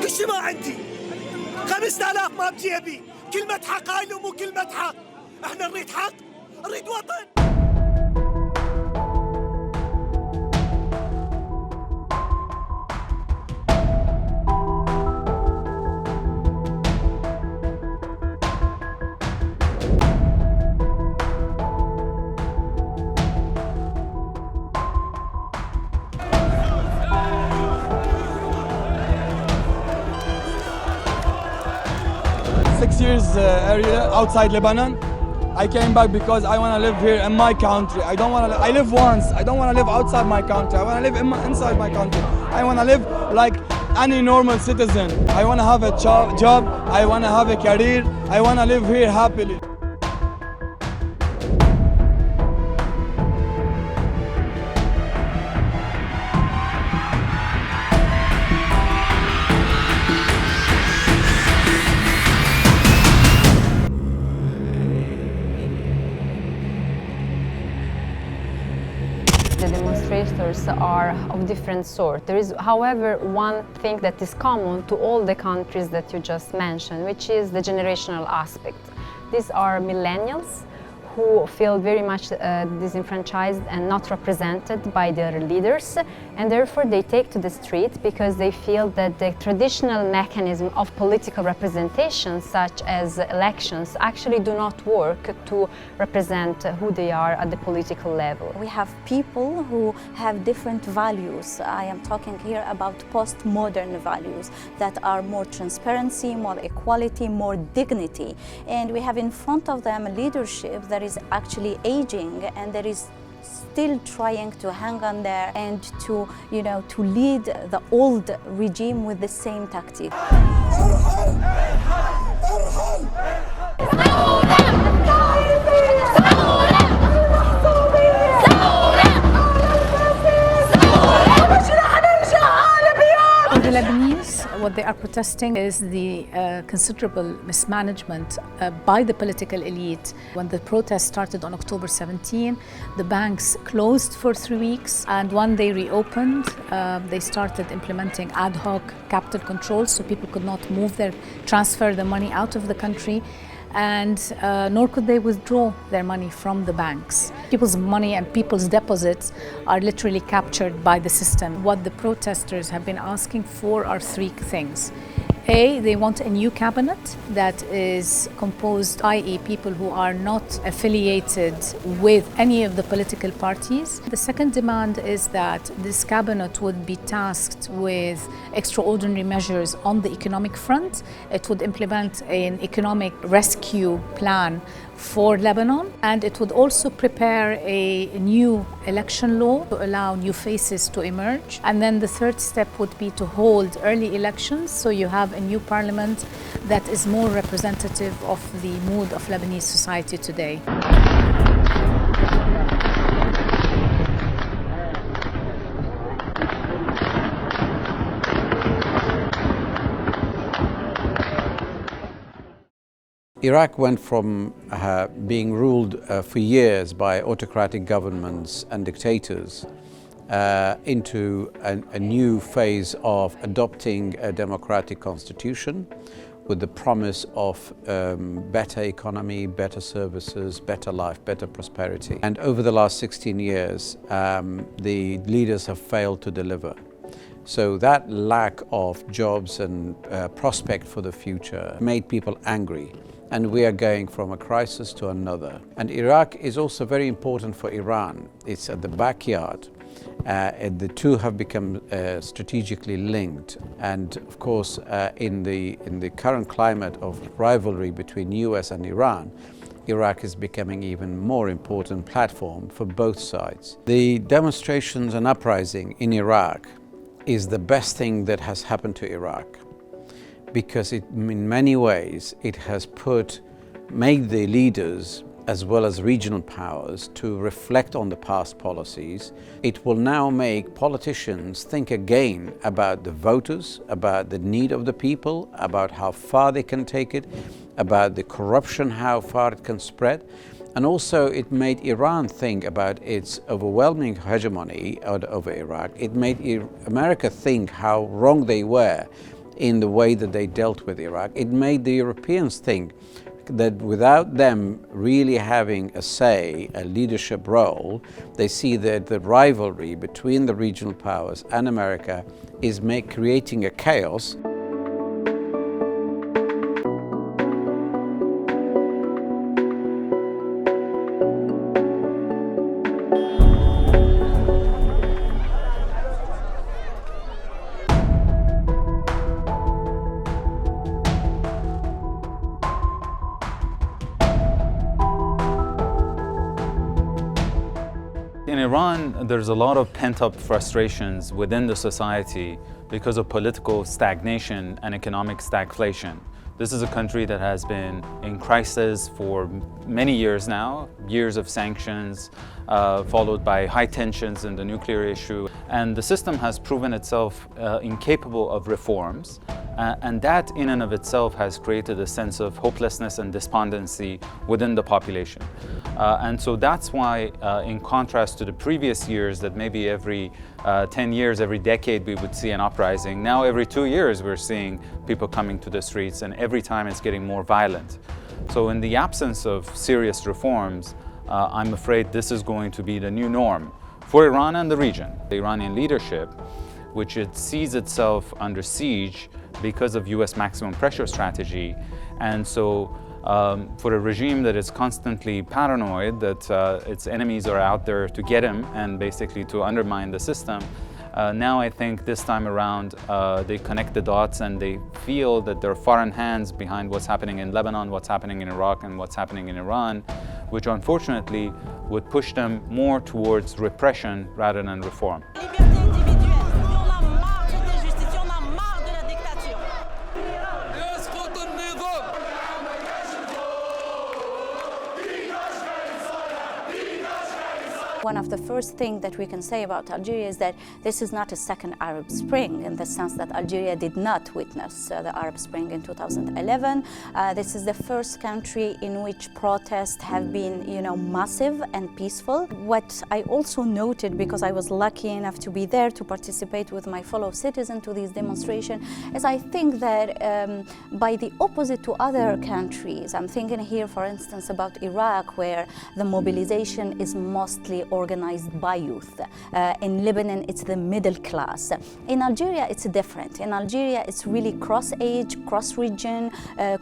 كل شيء ما عندي. 5000 ما بجيبي. كلمة حق هاي مو كلمة حق. احنا نريد حق، نريد وطن. 6 years area outside Lebanon. I came back because I want to live here in my country. I don't want to. I live once. I don't want to live outside my country. I want to live inside my country. I want to live like any normal citizen. I want to have a job. I want to have a career. I want to live here happily. The demonstrators are of different sort. There is, however, one thing that is common to all the countries that you just mentioned, which is the generational aspect. These are millennials who feel very much disenfranchised and not represented by their leaders, and therefore they take to the street because they feel that the traditional mechanism of political representation, such as elections, actually do not work to represent who they are at the political level. We have people who have different values. I am talking here about postmodern values that are more transparency, more equality, more dignity. And we have in front of them a leadership that is actually aging and that is still trying to hang on there and to lead the old regime with the same tactic. The Lebanese, what they are protesting is the considerable mismanagement by the political elite. When the protest started on October 17, the banks closed for 3 weeks, and when they reopened, they started implementing ad hoc capital controls so people could not transfer the money out of the country, and nor could they withdraw their money from the banks. People's money and people's deposits are literally captured by the system. What the protesters have been asking for are 3 things. A, they want a new cabinet that is composed, i.e. people who are not affiliated with any of the political parties. The second demand is that this cabinet would be tasked with extraordinary measures on the economic front. It would implement an economic rescue plan for Lebanon, and it would also prepare a new election law to allow new faces to emerge. And then the third step would be to hold early elections, so you have a new parliament that is more representative of the mood of Lebanese society today. Iraq went from being ruled for years by autocratic governments and dictators into a new phase of adopting a democratic constitution with the promise of better economy, better services, better life, better prosperity. And over the last 16 years, the leaders have failed to deliver. So that lack of jobs and prospect for the future made people angry. And we are going from a crisis to another. And Iraq is also very important for Iran. It's at the backyard. And the two have become strategically linked. And of course, in the current climate of rivalry between US and Iran, Iraq is becoming even more important platform for both sides. The demonstrations and uprising in Iraq is the best thing that has happened to Iraq, because in many ways it has made the leaders as well as regional powers to reflect on the past policies. It will now make politicians think again about the voters, about the need of the people, about how far they can take it, about the corruption, how far it can spread. And also it made Iran think about its overwhelming hegemony over Iraq. It made America think how wrong they were in the way that they dealt with Iraq. It made the Europeans think that without them really having a say, a leadership role, they see that the rivalry between the regional powers and America is creating a chaos. In Iran, there's a lot of pent-up frustrations within the society because of political stagnation and economic stagflation. This is a country that has been in crisis for many years now, years of sanctions, followed by high tensions in the nuclear issue. And the system has proven itself incapable of reforms. And that in and of itself has created a sense of hopelessness and despondency within the population. And so that's why, in contrast to the previous years that maybe every 10 years, every decade we would see an uprising, now every 2 years we're seeing people coming to the streets, and every time it's getting more violent. So in the absence of serious reforms, I'm afraid this is going to be the new norm for Iran and the region. The Iranian leadership, which it sees itself under siege because of US maximum pressure strategy. And so for a regime that is constantly paranoid that its enemies are out there to get him and basically to undermine the system, now I think this time around they connect the dots and they feel that there are foreign hands behind what's happening in Lebanon, what's happening in Iraq, and what's happening in Iran, which unfortunately would push them more towards repression rather than reform. One of the first things that we can say about Algeria is that this is not a second Arab Spring, in the sense that Algeria did not witness the Arab Spring in 2011. This is the first country in which protests have been, massive and peaceful. What I also noted, because I was lucky enough to be there to participate with my fellow citizens to these demonstrations, is I think that by the opposite to other countries, I'm thinking here, for instance, about Iraq, where the mobilization is mostly organized by youth. In Lebanon, it's the middle class. In Algeria, it's different. In Algeria, it's really cross-age, cross-region,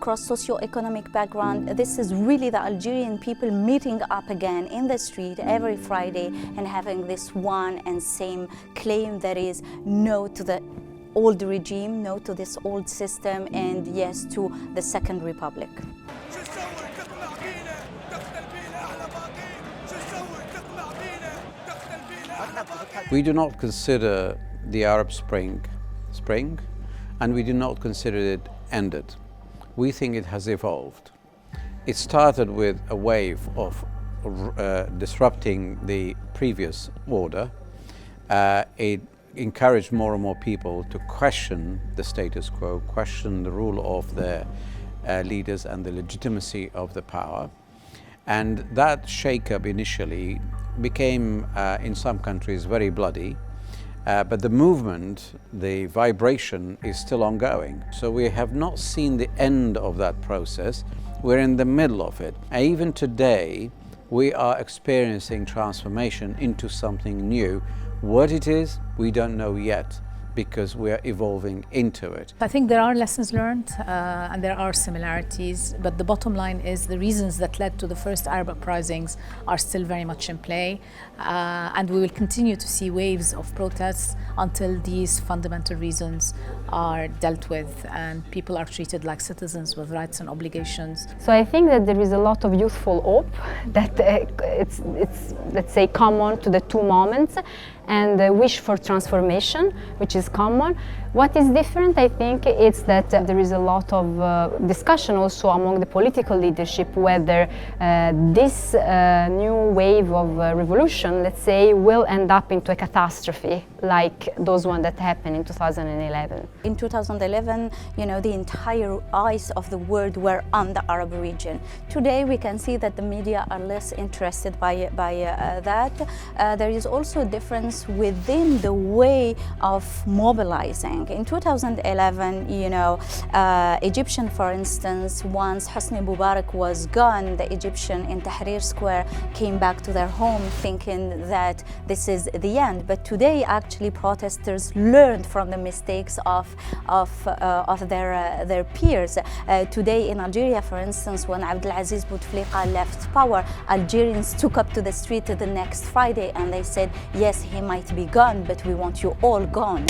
cross-socio-economic background. This is really the Algerian people meeting up again in the street every Friday and having this one and same claim, that is no to the old regime, no to this old system, and yes to the Second Republic. We do not consider the Arab Spring, and we do not consider it ended. We think it has evolved. It started with a wave of disrupting the previous order. It encouraged more and more people to question the status quo, question the rule of their leaders and the legitimacy of the power. And that shake-up initially became, in some countries, very bloody, but the movement, the vibration is still ongoing. So we have not seen the end of that process. We're in the middle of it. And even today, we are experiencing transformation into something new. What it is, we don't know yet, because we are evolving into it. I think there are lessons learned and there are similarities, but the bottom line is the reasons that led to the first Arab uprisings are still very much in play, and we will continue to see waves of protests until these fundamental reasons are dealt with and people are treated like citizens with rights and obligations. So I think that there is a lot of youthful hope that it's let's say common to the two moments, and the wish for transformation, which is common. What is different, I think, is that there is a lot of discussion also among the political leadership whether this new wave of revolution, let's say, will end up into a catastrophe like those one that happened in 2011. In 2011, the entire eyes of the world were on the Arab region. Today, we can see that the media are less interested by that. There is also a difference within the way of mobilizing. thing. In 2011, Egyptian, for instance, once Hosni Mubarak was gone, the Egyptian in Tahrir Square came back to their home thinking that this is the end. But today, actually, protesters learned from the mistakes of their peers. Today in Algeria, for instance, when Abdelaziz Bouteflika left power, Algerians took up to the street the next Friday and they said, yes, he might be gone, but we want you all gone.